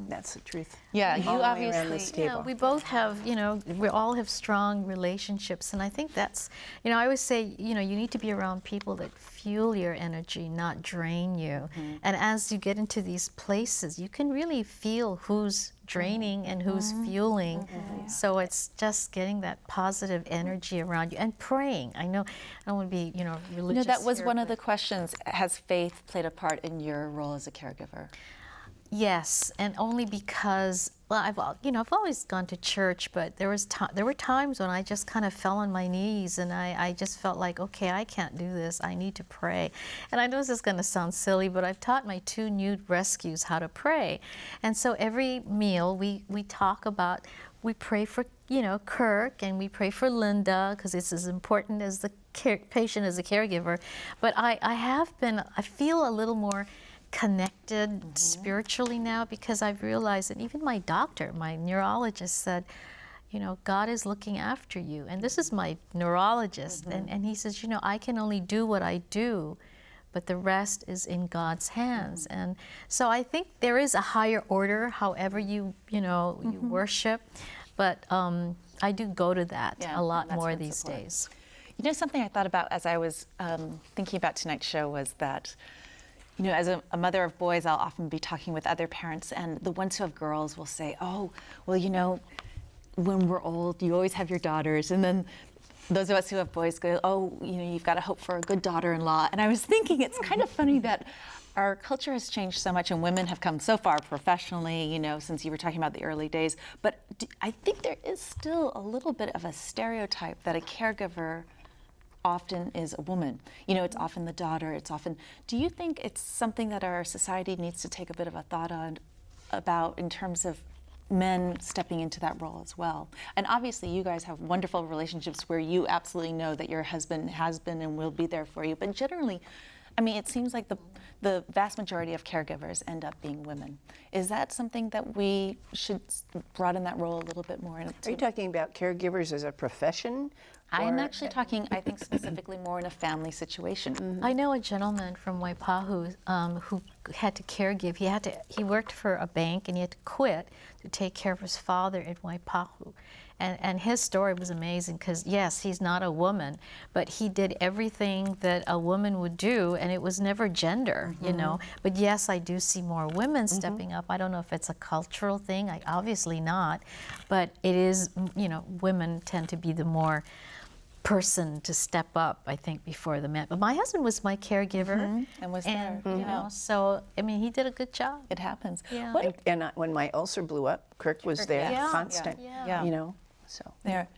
Speaker 3: That's the truth.
Speaker 1: Yeah, you
Speaker 3: All the way around
Speaker 1: obviously.
Speaker 3: this table.
Speaker 2: Yeah, we both have, we all have strong relationships, and I think that's, I always say, you need to be around people that fuel your energy, not drain you. And as you get into these places, you can really feel who's draining and who's fueling. So it's just getting that positive energy around you and praying. I know I don't want to be, religious.
Speaker 1: That was
Speaker 2: here,
Speaker 1: one of
Speaker 2: but-
Speaker 1: the questions. Has faith played a part in your role as a caregiver?
Speaker 2: Yes, and only because, I've always gone to church, but there were times when I just kind of fell on my knees, and I just felt like, okay, I can't do this. I need to pray. And I know this is going to sound silly, but I've taught my 2 new rescues how to pray. And so every meal we talk about, we pray for, Kirk, and we pray for Linda, because it's as important as the patient as a caregiver. But I feel a little more connected spiritually now, because I've realized that even my doctor, my neurologist said, God is looking after you. And this is my neurologist. And he says, I can only do what I do, but the rest is in God's hands. And so I think there is a higher order, however you worship. But I do go to that a lot more these days.
Speaker 1: Something I thought about as I was thinking about tonight's show was that, as a mother of boys, I'll often be talking with other parents, and the ones who have girls will say, oh, well, when we're old, you always have your daughters. And then those of us who have boys go, oh, you've got to hope for a good daughter-in-law. And I was thinking, it's kind of funny that our culture has changed so much, and women have come so far professionally, since you were talking about the early days. But I think there is still a little bit of a stereotype that a caregiver often is a woman. It's often the daughter, do you think it's something that our society needs to take a bit of a thought on about in terms of men stepping into that role as well? And obviously you guys have wonderful relationships where you absolutely know that your husband has been and will be there for you, but generally, it seems like the vast majority of caregivers end up being women. Is that something that we should broaden that role a little bit more?
Speaker 3: Are you talking about caregivers as a profession?
Speaker 1: I am actually talking, I think, specifically more in a family situation.
Speaker 2: I know a gentleman from Waipahu who had to caregive. He worked for a bank, and he had to quit to take care of his father in Waipahu. And his story was amazing, because yes, he's not a woman, but he did everything that a woman would do, and it was never gender, But yes, I do see more women stepping up. I don't know if it's a cultural thing, obviously not, but it is, women tend to be the more person to step up, I think, before the men. But my husband was my caregiver,
Speaker 1: And was there.
Speaker 2: so he did a good job.
Speaker 1: It happens.
Speaker 2: Yeah.
Speaker 1: What
Speaker 3: And when my ulcer blew up, Kirk was there,
Speaker 2: Yeah.
Speaker 3: constant.
Speaker 1: Yeah.
Speaker 3: So
Speaker 1: there?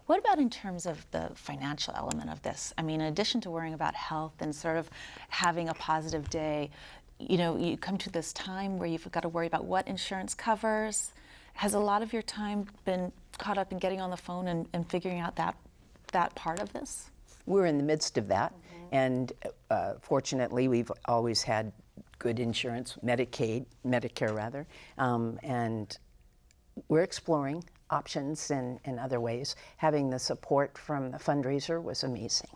Speaker 1: What about in terms of the financial element of this? In addition to worrying about health and sort of having a positive day, you come to this time where you've got to worry about what insurance covers. Has a lot of your time been caught up in getting on the phone and figuring out that part of this?
Speaker 3: we're in the midst of that, and fortunately, we've always had good insurance, Medicare rather, and we're exploring options in other ways. Having the support from the fundraiser was amazing.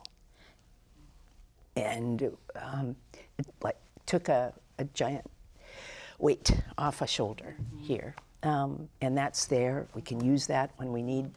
Speaker 3: And it took a giant weight off a shoulder here. and that's there. We can use that when we need.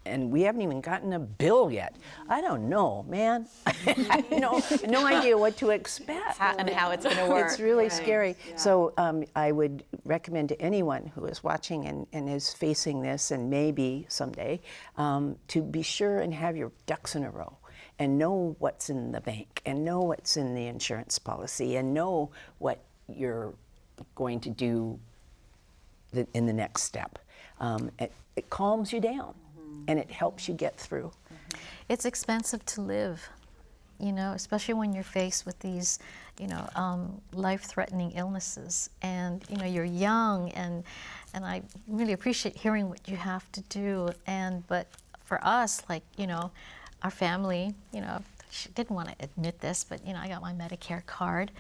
Speaker 3: And we haven't even gotten a bill yet. I don't know, man. I have no idea what to expect.
Speaker 1: And how it's going to work.
Speaker 3: It's really scary. Yeah. So I would recommend to anyone who is watching and is facing this, and maybe someday, to be sure and have your ducks in a row and know what's in the bank and know what's in the insurance policy and know what you're going to do in the next step. It calms you down. And it helps you get through.
Speaker 2: It's expensive to live, you know, especially when you're faced with these, you know, life-threatening illnesses. And, you know, you're young, and I really appreciate hearing what you have to do. But for us, like, you know, our family, you know, she didn't want to admit this, but, you know, I got my Medicare card.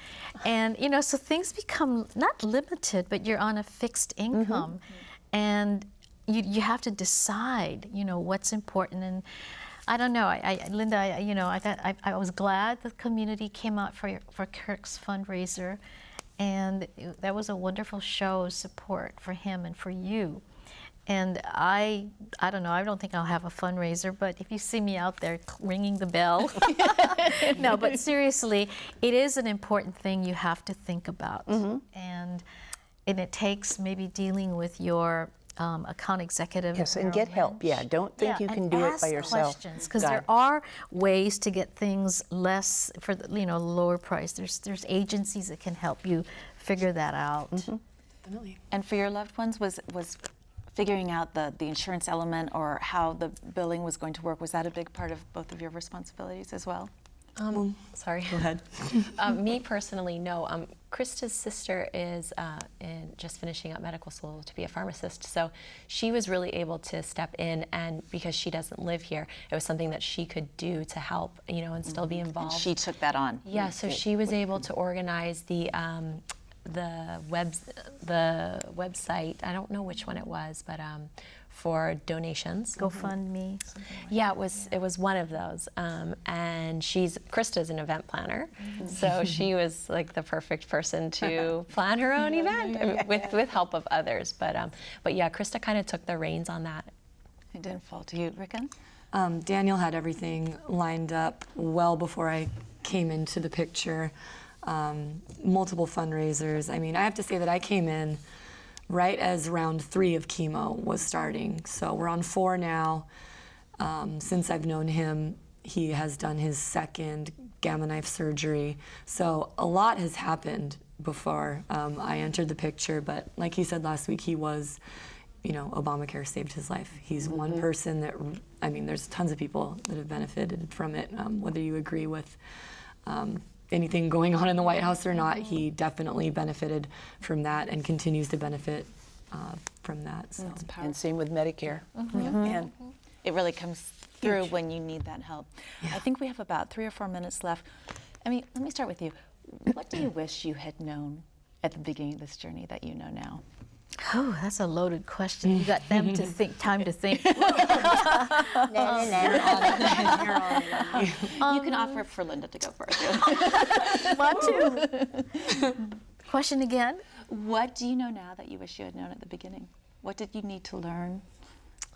Speaker 2: And, you know, so things become not limited, but you're on a fixed income. And you have to decide, you know, what's important. And I don't know, Linda, you know, I was glad the community came out for Kirk's fundraiser, and that was a wonderful show of support for him and for you. And I don't know, I don't think I'll have a fundraiser, but if you see me out there ringing the bell. No, but seriously, it is an important thing you have to think about. And it takes maybe dealing with your account executive.
Speaker 3: Yes, and get help. Yeah, don't think you can do it by yourself.
Speaker 2: Because there are ways to get things less for the, you know, lower price. There's agencies that can help you figure that out.
Speaker 1: Definitely. And for your loved ones, was figuring out the insurance element or how the billing was going to work, was that a big part of both of your responsibilities as well?
Speaker 5: Sorry.
Speaker 4: Go ahead.
Speaker 5: Me personally, no. Krista's sister is just finishing up medical school to be a pharmacist, so she was really able to step in, and because she doesn't live here, it was something that she could do to help, you know, and still be involved.
Speaker 1: And she took that on.
Speaker 5: Yeah, so she was able to organize the website. I don't know which one it was, but for donations.
Speaker 2: GoFundMe.
Speaker 5: Yeah, it was one of those, and Krista's an event planner, so she was like the perfect person to plan her own event with help of others. But yeah, Krista kind of took the reins on that.
Speaker 1: It didn't fall to you, Rickon?
Speaker 4: Daniel had everything lined up well before I came into the picture. Multiple fundraisers. I mean, I have to say that I came in right as round 3 of chemo was starting. So we're on 4 now. Since I've known him, he has done his 2nd gamma knife surgery. So a lot has happened before I entered the picture, but like he said last week, he was, you know, Obamacare saved his life. He's one person that, I mean, there's tons of people that have benefited from it, whether you agree with anything going on in the White House or not. He definitely benefited from that and continues to benefit from that. So.
Speaker 3: And same with Medicare. And
Speaker 1: it really comes through when you need that help. I think we have about 3 or 4 minutes left. I mean, let me start with you. What do you wish you had known at the beginning of this journey that you know now?
Speaker 2: Oh, that's a loaded question. You got them to think, time to think.
Speaker 1: You can offer for Linda to go first.
Speaker 2: Want to? Question again?
Speaker 1: What do you know now that you wish you had known at the beginning? What did you need to learn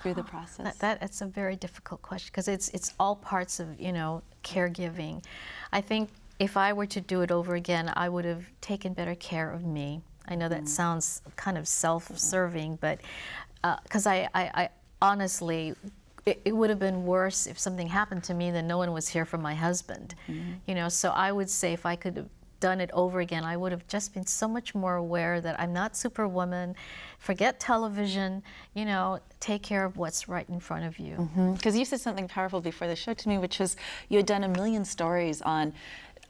Speaker 1: through the process?
Speaker 2: That's a very difficult question, because it's all parts of, you know, caregiving. I think if I were to do it over again, I would have taken better care of me. I know that sounds kind of self-serving, but because I honestly, it would have been worse if something happened to me than no one was here for my husband. You know, so I would say if I could have done it over again, I would have just been so much more aware that I'm not Superwoman. Forget television, you know, take care of what's right in front of you.
Speaker 1: Because you said something powerful before the show to me, which was you had done a million stories on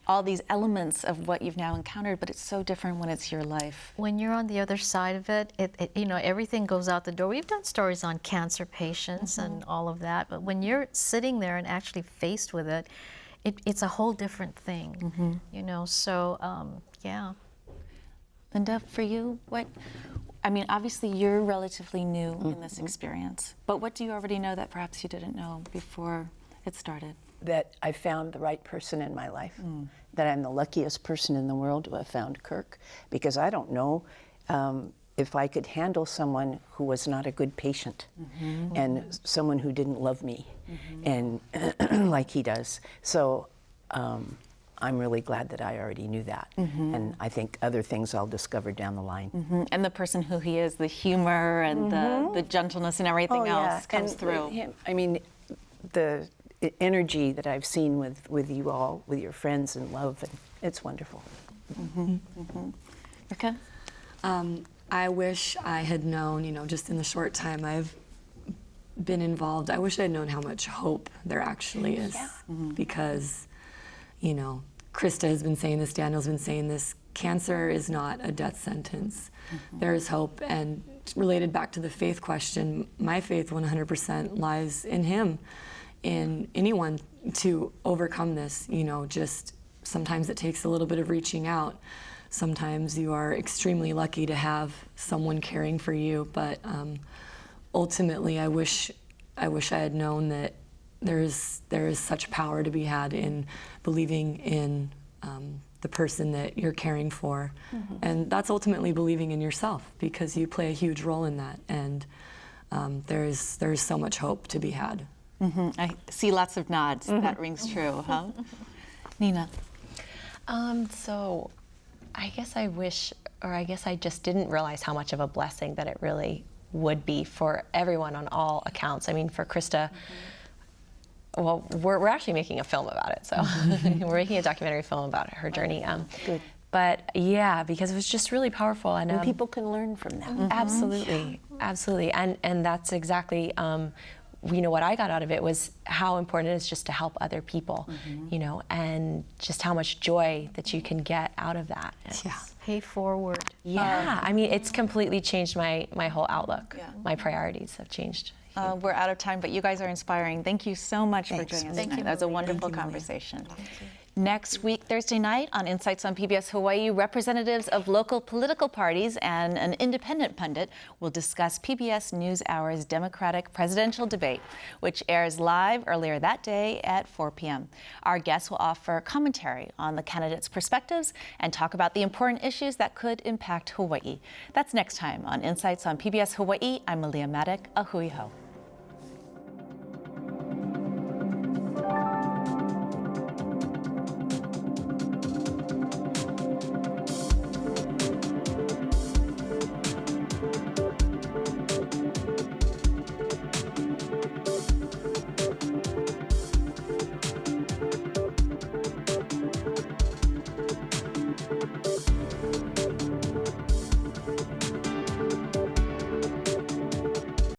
Speaker 1: all these elements of what you've now encountered, but it's so different when it's your life.
Speaker 2: When you're on the other side of it, you know, everything goes out the door. We've done stories on cancer patients and all of that, but when you're sitting there and actually faced with it, it's a whole different thing, you know, so, yeah.
Speaker 1: Linda, for you, I mean, obviously you're relatively new in this experience, but what do you already know that perhaps you didn't know before it started?
Speaker 3: that I found the right person in my life, that I'm the luckiest person in the world to have found Kirk, because I don't know if I could handle someone who was not a good patient and someone who didn't love me and like he does. So I'm really glad that I already knew that. And I think other things I'll discover down the line.
Speaker 1: And the person who he is, the humor and the gentleness and everything else comes through.
Speaker 3: I mean, the energy that I've seen with you all, with your friends and love, and it's wonderful.
Speaker 1: Rika?
Speaker 4: I wish I had known, you know, just in the short time I've been involved, I wish I had known how much hope there actually is. Because, you know, Krista has been saying this, Daniel's been saying this, cancer is not a death sentence. There is hope. And related back to the faith question, my faith 100% lies in him, in anyone to overcome this. You know, just sometimes it takes a little bit of reaching out. Sometimes you are extremely lucky to have someone caring for you, but ultimately I wish I had known that there is such power to be had in believing in the person that you're caring for. And that's ultimately believing in yourself, because you play a huge role in that. And there is so much hope to be had.
Speaker 1: I see lots of nods. That rings true, huh? Nina?
Speaker 5: So I guess I wish, or I guess I just didn't realize how much of a blessing that it really would be for everyone on all accounts. I mean, for Krista, well, we're actually making a film about it. So we're making a documentary film about her journey.
Speaker 3: Good.
Speaker 5: But yeah, because it was just really powerful. And
Speaker 3: people can learn from that.
Speaker 5: Absolutely, absolutely. And that's exactly, you know, what I got out of it was how important it is just to help other people, you know, and just how much joy that you can get out of that.
Speaker 2: Pay forward.
Speaker 5: Yeah, I mean, it's completely changed my whole outlook. My priorities have changed.
Speaker 1: We're out of time, but you guys are inspiring. Thank you so much for joining us tonight. That was a wonderful conversation. Next week, Thursday night on Insights on PBS Hawaii, representatives of local political parties and an independent pundit will discuss PBS NewsHour's Democratic presidential debate, which airs live earlier that day at 4 p.m. Our guests will offer commentary on the candidates' perspectives and talk about the important issues that could impact Hawaii. That's next time on Insights on PBS Hawaii. I'm Malia Maddock. A hui hou.